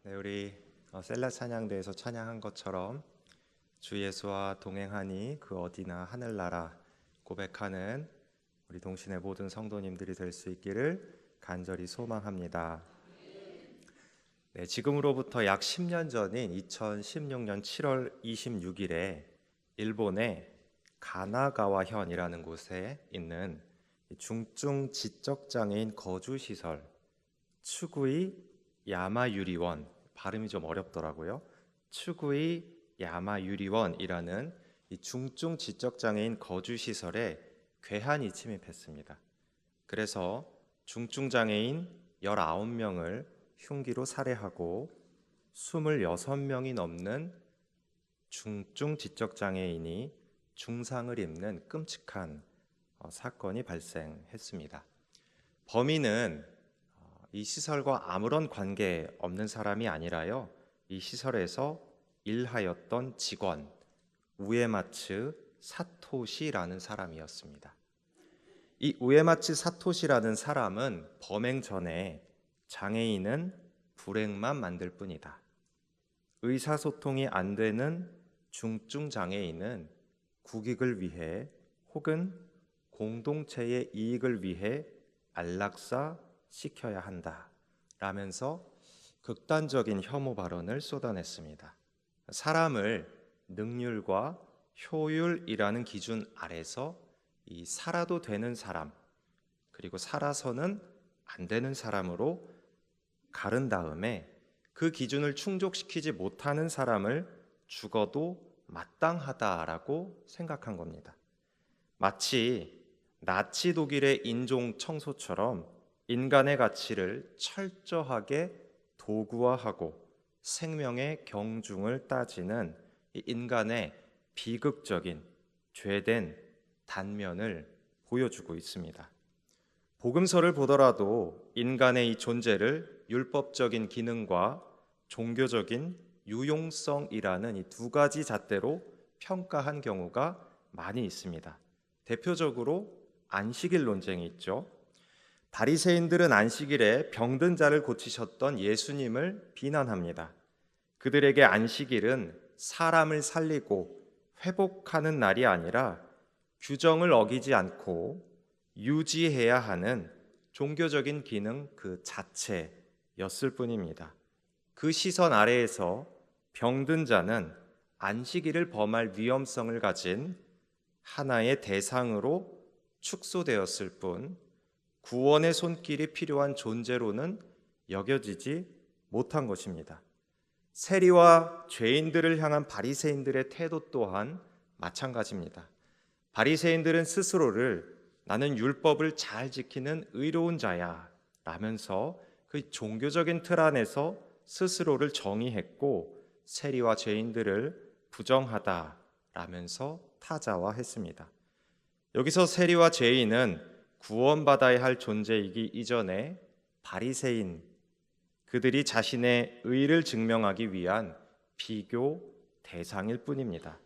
네, 우리 셀라 찬양대에서 찬양한 것처럼 주 예수와 동행하니 그 어디나 하늘나라 고백하는 우리 동신의 모든 성도님들이 될 수 있기를 간절히 소망합니다. 네, 지금으로부터 약 10년 전인 2016년 7월 26일에 일본의 가나가와현이라는 곳에 있는 중증 지적장애인 거주시설 츠구이 야마유리원, 발음이 좀 어렵더라고요. 츠구이 야마유리원이라는 이 중증 지적장애인 거주시설에 괴한이 침입했습니다. 그래서 중증장애인 19명을 흉기로 살해하고 26명이 넘는 중증 지적장애인이 중상을 입는 끔찍한 사건이 발생했습니다. 범인은 이 시설과 아무런 관계 없는 사람이 아니라요, 이 시설에서 일하였던 직원 우에마츠 사토시라는 사람이었습니다. 이 우에마츠 사토시라는 사람은 범행 전에 장애인은 불행만 만들 뿐이다, 의사소통이 안 되는 중증 장애인은 국익을 위해 혹은 공동체의 이익을 위해 안락사 시켜야 한다 라면서 극단적인 혐오 발언을 쏟아냈습니다. 사람을 능률과 효율이라는 기준 아래서 이 살아도 되는 사람 그리고 살아서는 안 되는 사람으로 가른 다음에 그 기준을 충족시키지 못하는 사람을 죽어도 마땅하다라고 생각한 겁니다. 마치 나치 독일의 인종 청소처럼 인간의 가치를 철저하게 도구화하고 생명의 경중을 따지는 이 인간의 비극적인 죄된 단면을 보여주고 있습니다. 복음서를 보더라도 인간의 이 존재를 율법적인 기능과 종교적인 유용성이라는 이 두 가지 잣대로 평가한 경우가 많이 있습니다. 대표적으로 안식일 논쟁이 있죠. 바리새인들은 안식일에 병든 자를 고치셨던 예수님을 비난합니다. 그들에게 안식일은 사람을 살리고 회복하는 날이 아니라 규정을 어기지 않고 유지해야 하는 종교적인 기능 그 자체였을 뿐입니다. 그 시선 아래에서 병든 자는 안식일을 범할 위험성을 가진 하나의 대상으로 축소되었을 뿐 구원의 손길이 필요한 존재로는 여겨지지 못한 것입니다. 세리와 죄인들을 향한 바리새인들의 태도 또한 마찬가지입니다. 바리새인들은 스스로를 나는 율법을 잘 지키는 의로운 자야 라면서 그 종교적인 틀 안에서 스스로를 정의했고 세리와 죄인들을 부정하다 라면서 타자화했습니다. 여기서 세리와 죄인은 구원받아야 할 존재이기 이전에 바리새인, 그들이 자신의 의를 증명하기 위한 비교 대상일 뿐입니다.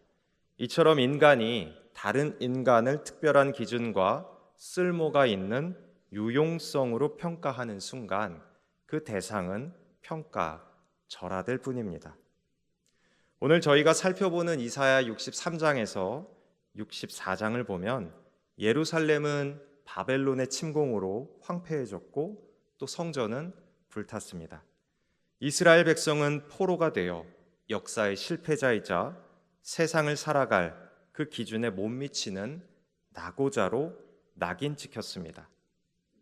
이처럼 인간이 다른 인간을 특별한 기준과 쓸모가 있는 유용성으로 평가하는 순간 그 대상은 평가절하될 뿐입니다. 오늘 저희가 살펴보는 이사야 63장에서 64장을 보면 예루살렘은 바벨론의 침공으로 황폐해졌고 또 성전은 불탔습니다. 이스라엘 백성은 포로가 되어 역사의 실패자이자 세상을 살아갈 그 기준에 못 미치는 낙오자로 낙인 찍혔습니다.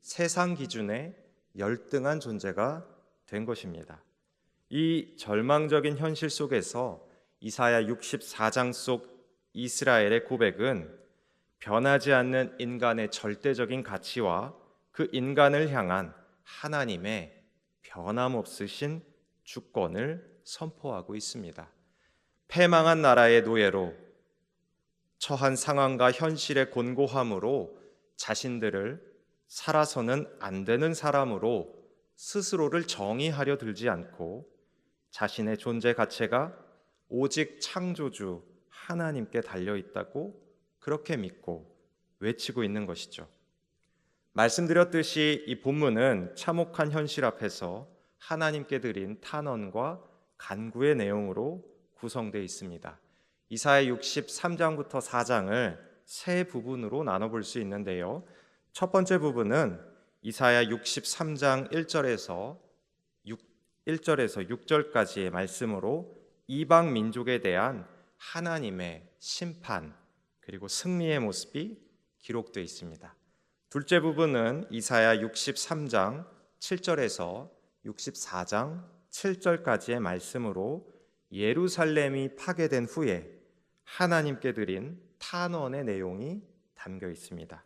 세상 기준에 열등한 존재가 된 것입니다. 이 절망적인 현실 속에서 이사야 64장 속 이스라엘의 고백은 변하지 않는 인간의 절대적인 가치와 그 인간을 향한 하나님의 변함없으신 주권을 선포하고 있습니다. 패망한 나라의 노예로 처한 상황과 현실의 곤고함으로 자신들을 살아서는 안 되는 사람으로 스스로를 정의하려 들지 않고 자신의 존재 가치가 오직 창조주 하나님께 달려있다고 그렇게 믿고 외치고 있는 것이죠. 말씀드렸듯이 이 본문은 참혹한 현실 앞에서 하나님께 드린 탄원과 간구의 내용으로 구성되어 있습니다. 이사야 63장부터 4장을 세 부분으로 나눠볼 수 있는데요. 첫 번째 부분은 이사야 63장 1절에서 6절까지의 말씀으로 이방 민족에 대한 하나님의 심판 그리고 승리의 모습이 기록되어 있습니다. 둘째 부분은 이사야 63장 7절에서 64장 7절까지의 말씀으로 예루살렘이 파괴된 후에 하나님께 드린 탄원의 내용이 담겨 있습니다.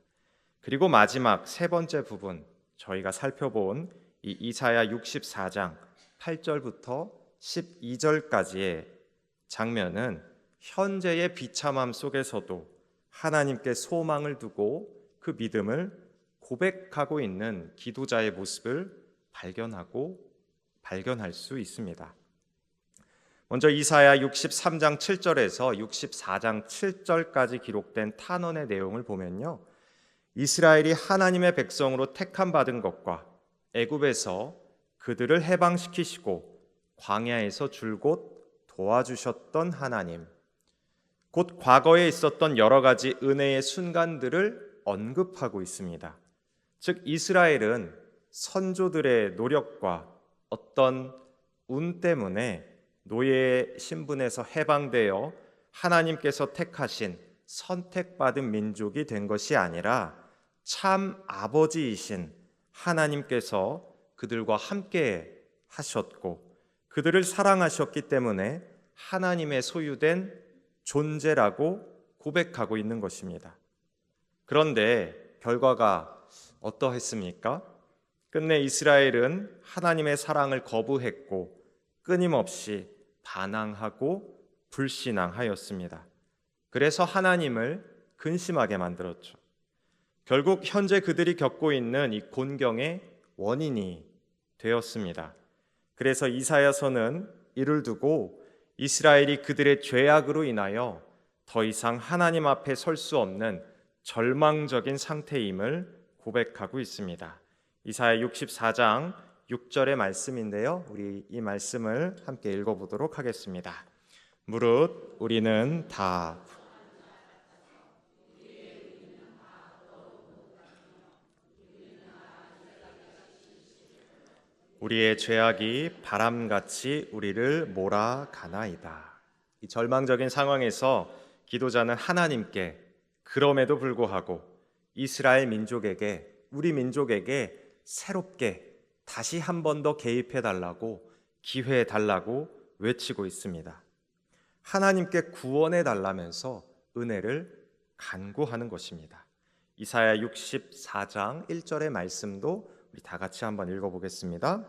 그리고 마지막 세 번째 부분, 저희가 살펴본 이 이사야 64장 8절부터 12절까지의 장면은 현재의 비참함 속에서도 하나님께 소망을 두고 그 믿음을 고백하고 있는 기도자의 모습을 발견할 수 있습니다. 먼저 이사야 63장 7절에서 64장 7절까지 기록된 탄원의 내용을 보면요, 이스라엘이 하나님의 백성으로 택함 받은 것과 애굽에서 그들을 해방시키시고 광야에서 줄곧 도와주셨던 하나님, 곧 과거에 있었던 여러 가지 은혜의 순간들을 언급하고 있습니다. 즉 이스라엘은 선조들의 노력과 어떤 운 때문에 노예의 신분에서 해방되어 하나님께서 택하신 선택받은 민족이 된 것이 아니라 참 아버지이신 하나님께서 그들과 함께 하셨고 그들을 사랑하셨기 때문에 하나님의 소유된 존재라고 고백하고 있는 것입니다. 그런데 결과가 어떠했습니까? 끝내 이스라엘은 하나님의 사랑을 거부했고 끊임없이 반항하고 불신앙하였습니다. 그래서 하나님을 근심하게 만들었죠. 결국 현재 그들이 겪고 있는 이 곤경의 원인이 되었습니다. 그래서 이사야서는 이를 두고 이스라엘이 그들의 죄악으로 인하여 더 이상 하나님 앞에 설 수 없는 절망적인 상태임을 고백하고 있습니다. 이사야 64장 6절의 말씀인데요, 우리 이 말씀을 함께 읽어보도록 하겠습니다. 무릇 우리는 다 우리의 죄악이 바람같이 우리를 몰아가나이다. 이 절망적인 상황에서 기도자는 하나님께 그럼에도 불구하고 이스라엘 민족에게, 우리 민족에게 새롭게 다시 한 번 더 개입해 달라고, 기회해 달라고 외치고 있습니다. 하나님께 구원해 달라면서 은혜를 간구하는 것입니다. 이사야 64장 1절의 말씀도 우리 다 같이 한번 읽어보겠습니다.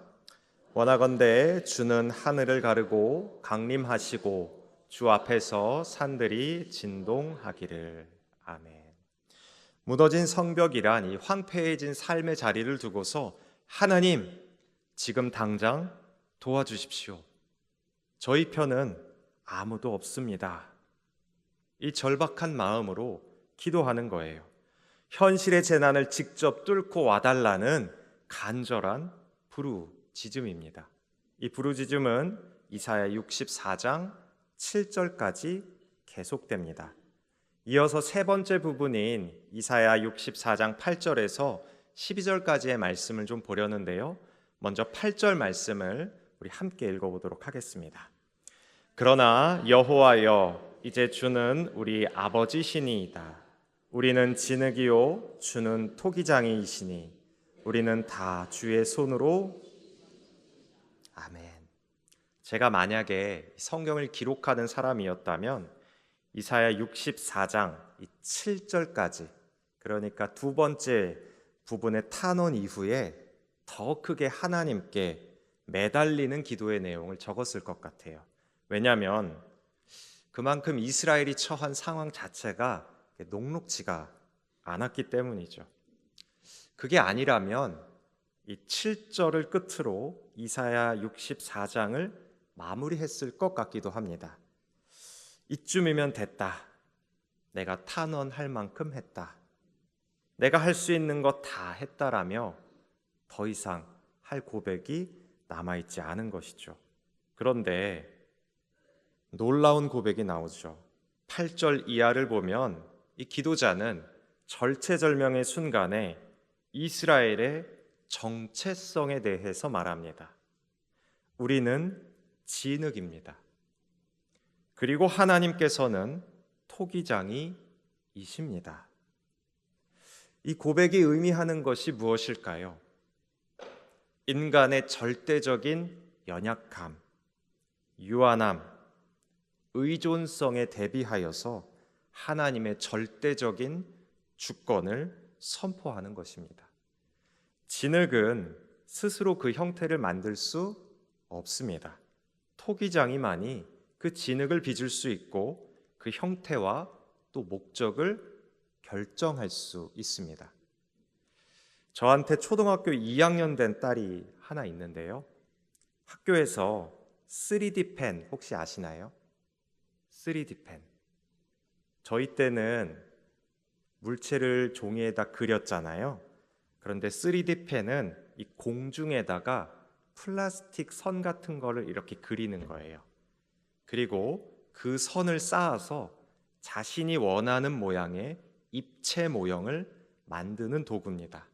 원하건대 주는 하늘을 가르고 강림하시고 주 앞에서 산들이 진동하기를. 아멘. 무너진 성벽이란 이 황폐해진 삶의 자리를 두고서 하나님, 지금 당장 도와주십시오. 저희 편은 아무도 없습니다. 이 절박한 마음으로 기도하는 거예요. 현실의 재난을 직접 뚫고 와달라는 간절한 부르짖음입니다. 이 부르짖음은 이사야 64장 7절까지 계속됩니다. 이어서 세 번째 부분인 이사야 64장 8절에서 12절까지의 말씀을 좀 보려는데요, 먼저 8절 말씀을 우리 함께 읽어보도록 하겠습니다. 그러나 여호와여, 이제 주는 우리 아버지시니이다. 우리는 진흙이요 주는 토기장이시니 우리는 다 주의 손으로. 아멘. 제가 만약에 성경을 기록하는 사람이었다면 이사야 64장 7절까지, 그러니까 두 번째 부분의 탄원 이후에 더 크게 하나님께 매달리는 기도의 내용을 적었을 것 같아요. 왜냐하면 그만큼 이스라엘이 처한 상황 자체가 녹록지가 않았기 때문이죠. 그게 아니라면 이 7절을 끝으로 이사야 64장을 마무리했을 것 같기도 합니다. 이쯤이면 됐다. 내가 탄원할 만큼 했다. 내가 할 수 있는 것 다 했다라며 더 이상 할 고백이 남아있지 않은 것이죠. 그런데 놀라운 고백이 나오죠. 8절 이하를 보면 이 기도자는 절체절명의 순간에 이스라엘의 정체성에 대해서 말합니다. 우리는 진흙입니다. 그리고 하나님께서는 토기장이이십니다. 이 고백이 의미하는 것이 무엇일까요? 인간의 절대적인 연약함, 유한함, 의존성에 대비하여서 하나님의 절대적인 주권을 선포하는 것입니다. 진흙은 스스로 그 형태를 만들 수 없습니다. 토기장이만이 그 진흙을 빚을 수 있고 그 형태와 또 목적을 결정할 수 있습니다. 저한테 초등학교 2학년 된 딸이 하나 있는데요. 학교에서 3D 펜 혹시 아시나요? 3D 펜. 저희 때는 물체를 종이에다 그렸잖아요. 그런데 3D 펜은 이 공중에다가 플라스틱 선 같은 거를 이렇게 그리는 거예요. 그리고 그 선을 쌓아서 자신이 원하는 모양의 입체 모형을 만드는 도구입니다.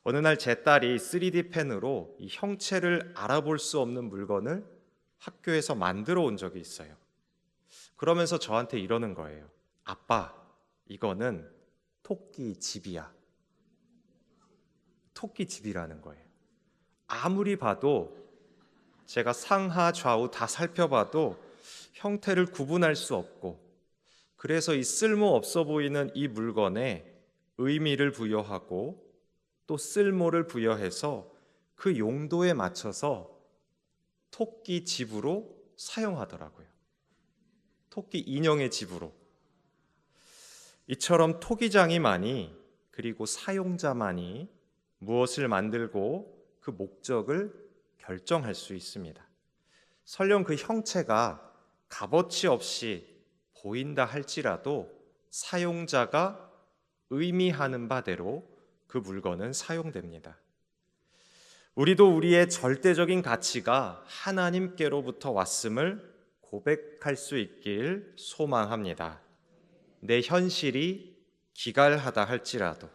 어느 날 제 딸이 3D 펜으로 이 형체를 알아볼 수 없는 물건을 학교에서 만들어 온 적이 있어요. 그러면서 저한테 이러는 거예요. 아빠, 이거는 토끼 집이야. 토끼 집이라는 거예요. 아무리 봐도 제가 상하 좌우 다 살펴봐도 형태를 구분할 수 없고, 그래서 이 쓸모없어 보이는 이 물건에 의미를 부여하고 또 쓸모를 부여해서 그 용도에 맞춰서 토끼 집으로 사용하더라고요. 토끼 인형의 집으로. 이처럼 토기장이만이, 그리고 사용자만이 무엇을 만들고 그 목적을 결정할 수 있습니다. 설령 그 형체가 값어치 없이 보인다 할지라도 사용자가 의미하는 바대로 그 물건은 사용됩니다. 우리도 우리의 절대적인 가치가 하나님께로부터 왔음을 고백할 수 있길 소망합니다. 내 현실이 기갈하다 할지라도,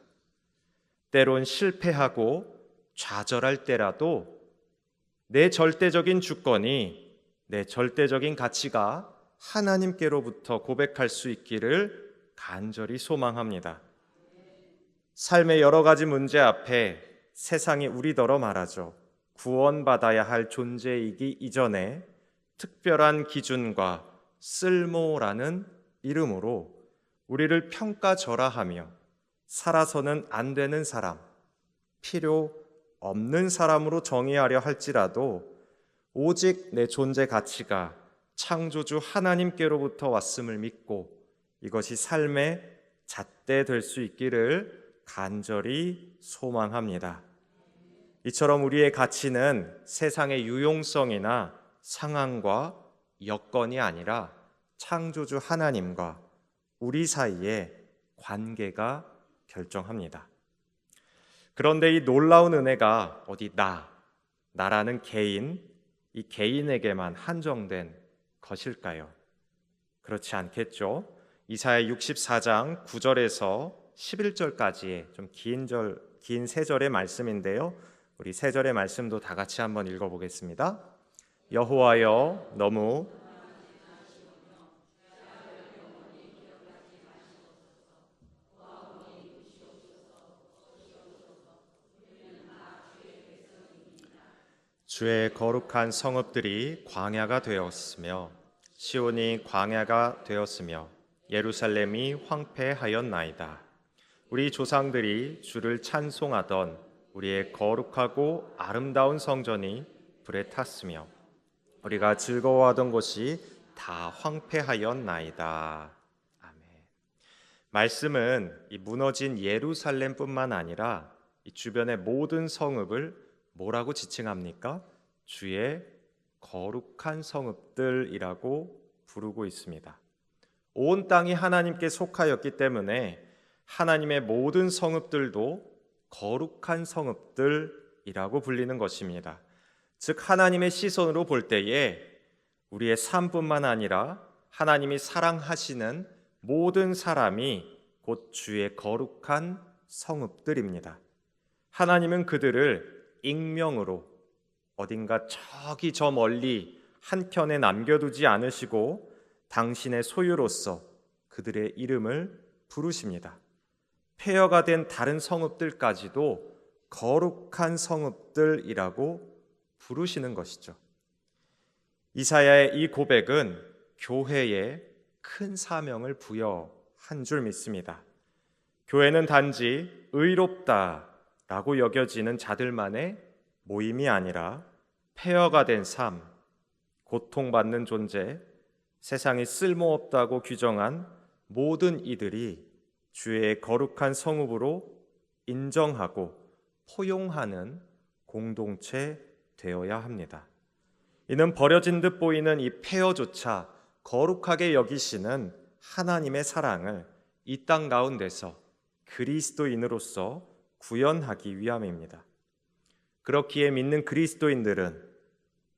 때론 실패하고 좌절할 때라도 내 절대적인 주권이, 내 절대적인 가치가 하나님께로부터 고백할 수 있기를 간절히 소망합니다. 삶의 여러 가지 문제 앞에 세상이 우리더러 말하죠. 구원받아야 할 존재이기 이전에 특별한 기준과 쓸모라는 이름으로 우리를 평가절하하며 살아서는 안 되는 사람, 필요 없는 사람으로 정의하려 할지라도 오직 내 존재 가치가 창조주 하나님께로부터 왔음을 믿고 이것이 삶의 잣대 될 수 있기를 간절히 소망합니다. 이처럼 우리의 가치는 세상의 유용성이나 상황과 여건이 아니라 창조주 하나님과 우리 사이의 관계가 결정합니다. 그런데 이 놀라운 은혜가 어디 나라는 개인, 이 개인에게만 한정된 것일까요? 그렇지 않겠죠? 이사야 64장 9절에서 11절까지의 좀 긴 세 절의 말씀인데요. 우리 세 절의 말씀도 다 같이 한번 읽어보겠습니다. 여호와여, 너무 주의 거룩한 성읍들이 광야가 되었으며 시온이 광야가 되었으며 예루살렘이 황폐하였나이다. 우리 조상들이 주를 찬송하던 우리의 거룩하고 아름다운 성전이 불에 탔으며 우리가 즐거워하던 곳이 다 황폐하였나이다. 아멘. 말씀은 이 무너진 예루살렘뿐만 아니라 이 주변의 모든 성읍을 뭐라고 지칭합니까? 주의 거룩한 성읍들이라고 부르고 있습니다. 온 땅이 하나님께 속하였기 때문에 하나님의 모든 성읍들도 거룩한 성읍들이라고 불리는 것입니다. 즉 하나님의 시선으로 볼 때에 우리의 삶뿐만 아니라 하나님이 사랑하시는 모든 사람이 곧 주의 거룩한 성읍들입니다. 하나님은 그들을 익명으로 어딘가 저기 저 멀리 한켠에 남겨두지 않으시고 당신의 소유로서 그들의 이름을 부르십니다. 폐허가 된 다른 성읍들까지도 거룩한 성읍들이라고 부르시는 것이죠. 이사야의 이 고백은 교회에 큰 사명을 부여한 줄 믿습니다. 교회는 단지 의롭다라고 여겨지는 자들만의 모임이 아니라 폐허가 된 삶, 고통받는 존재, 세상이 쓸모없다고 규정한 모든 이들이 주의 거룩한 성읍으로 인정하고 포용하는 공동체 되어야 합니다. 이는 버려진 듯 보이는 이 폐허조차 거룩하게 여기시는 하나님의 사랑을 이 땅 가운데서 그리스도인으로서 구현하기 위함입니다. 그렇기에 믿는 그리스도인들은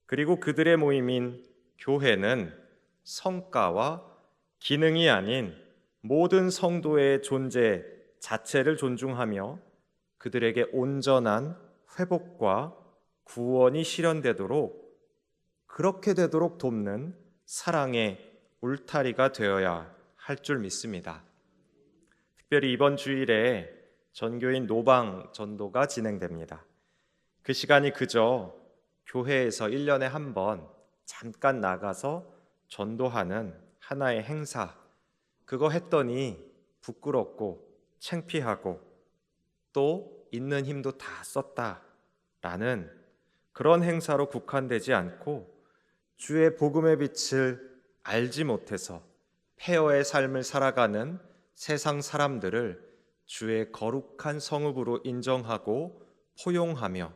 그리고 그들의 모임인 교회는 성과와 기능이 아닌 모든 성도의 존재 자체를 존중하며 그들에게 온전한 회복과 구원이 실현되도록 그렇게 되도록 돕는 사랑의 울타리가 되어야 할 줄 믿습니다. 특별히 이번 주일에 전교인 노방 전도가 진행됩니다. 그 시간이 그저 교회에서 1년에 한 번 잠깐 나가서 전도하는 하나의 행사, 그거 했더니 부끄럽고 창피하고 또 있는 힘도 다 썼다라는 그런 행사로 국한되지 않고 주의 복음의 빛을 알지 못해서 폐허의 삶을 살아가는 세상 사람들을 주의 거룩한 성읍으로 인정하고 포용하며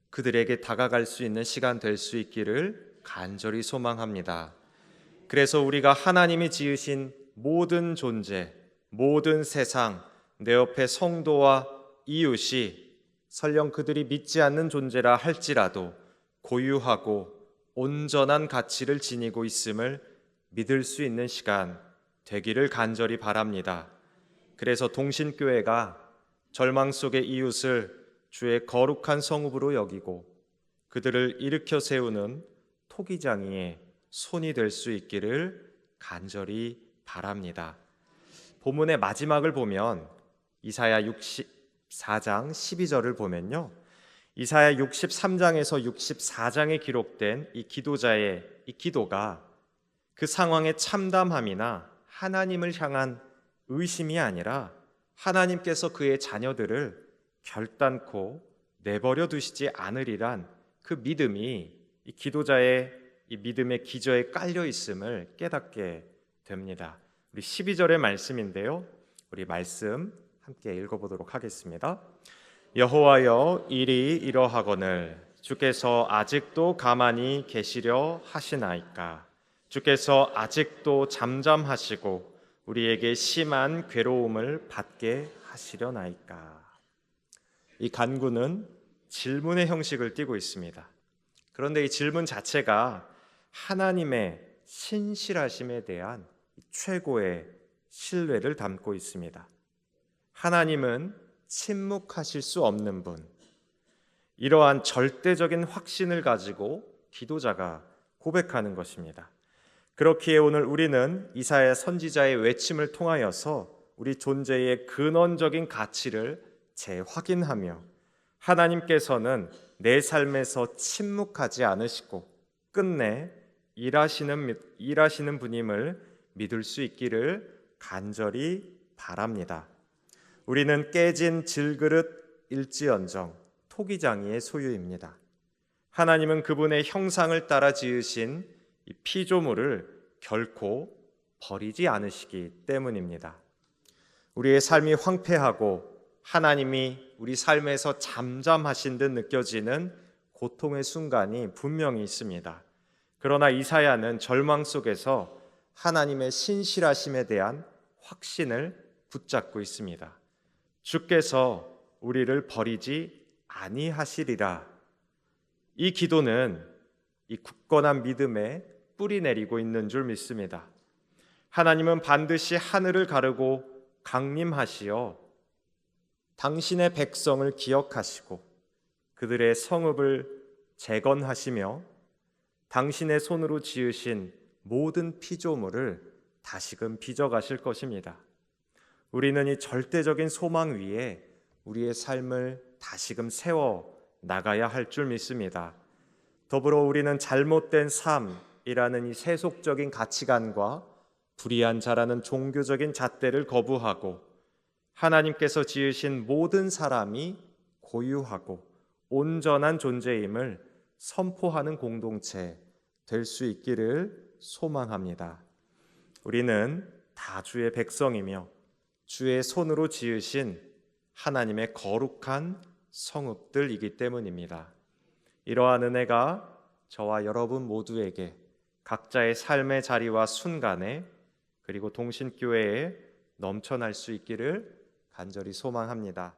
그들에게 다가갈 수 있는 시간 될 수 있기를 간절히 소망합니다. 그래서 우리가 하나님이 지으신 모든 존재, 모든 세상, 내 옆에 성도와 이웃이 설령 그들이 믿지 않는 존재라 할지라도 고유하고 온전한 가치를 지니고 있음을 믿을 수 있는 시간 되기를 간절히 바랍니다. 그래서 동신교회가 절망 속의 이웃을 주의 거룩한 성읍으로 여기고 그들을 일으켜 세우는 토기장이의 손이 될 수 있기를 간절히 바랍니다. 본문의 마지막을 보면 이사야 64장 12절을 보면요, 이사야 63장에서 64장에 기록된 이 기도자의 이 기도가 그 상황의 참담함이나 하나님을 향한 의심이 아니라 하나님께서 그의 자녀들을 결단코 내버려 두시지 않으리란 그 믿음이 이 기도자의 이 믿음의 기저에 깔려 있음을 깨닫게 됩니다. 우리 12절의 말씀인데요, 우리 말씀 함께 읽어보도록 하겠습니다. 여호와여, 일이 이러하거늘 주께서 아직도 가만히 계시려 하시나이까? 주께서 아직도 잠잠하시고 우리에게 심한 괴로움을 받게 하시려나이까? 이 간구는 질문의 형식을 띠고 있습니다. 그런데 이 질문 자체가 하나님의 신실하심에 대한 최고의 신뢰를 담고 있습니다. 하나님은 침묵하실 수 없는 분, 이러한 절대적인 확신을 가지고 기도자가 고백하는 것입니다. 그렇기에 오늘 우리는 이사야 선지자의 외침을 통하여서 우리 존재의 근원적인 가치를 재확인하며 하나님께서는 내 삶에서 침묵하지 않으시고 끝내 일하시는 분임을 믿을 수 있기를 간절히 바랍니다. 우리는 깨진 질그릇일지언정 토기장이의 소유입니다. 하나님은 그분의 형상을 따라 지으신 이 피조물을 결코 버리지 않으시기 때문입니다. 우리의 삶이 황폐하고 하나님이 우리 삶에서 잠잠하신 듯 느껴지는 고통의 순간이 분명히 있습니다. 그러나 이사야는 절망 속에서 하나님의 신실하심에 대한 확신을 붙잡고 있습니다. 주께서 우리를 버리지 아니하시리라. 이 기도는 이 굳건한 믿음에 뿌리 내리고 있는 줄 믿습니다. 하나님은 반드시 하늘을 가르고 강림하시어 당신의 백성을 기억하시고 그들의 성읍을 재건하시며 당신의 손으로 지으신 모든 피조물을 다시금 빚어가실 것입니다. 우리는 이 절대적인 소망 위에 우리의 삶을 다시금 세워 나가야 할 줄 믿습니다. 더불어 우리는 잘못된 삶이라는 이 세속적인 가치관과 불의한 자라는 종교적인 잣대를 거부하고 하나님께서 지으신 모든 사람이 고유하고 온전한 존재임을 선포하는 공동체 될 수 있기를 소망합니다. 우리는 다 주의 백성이며 주의 손으로 지으신 하나님의 거룩한 성읍들이기 때문입니다. 이러한 은혜가 저와 여러분 모두에게 각자의 삶의 자리와 순간에 그리고 동신교회에 넘쳐날 수 있기를 간절히 소망합니다.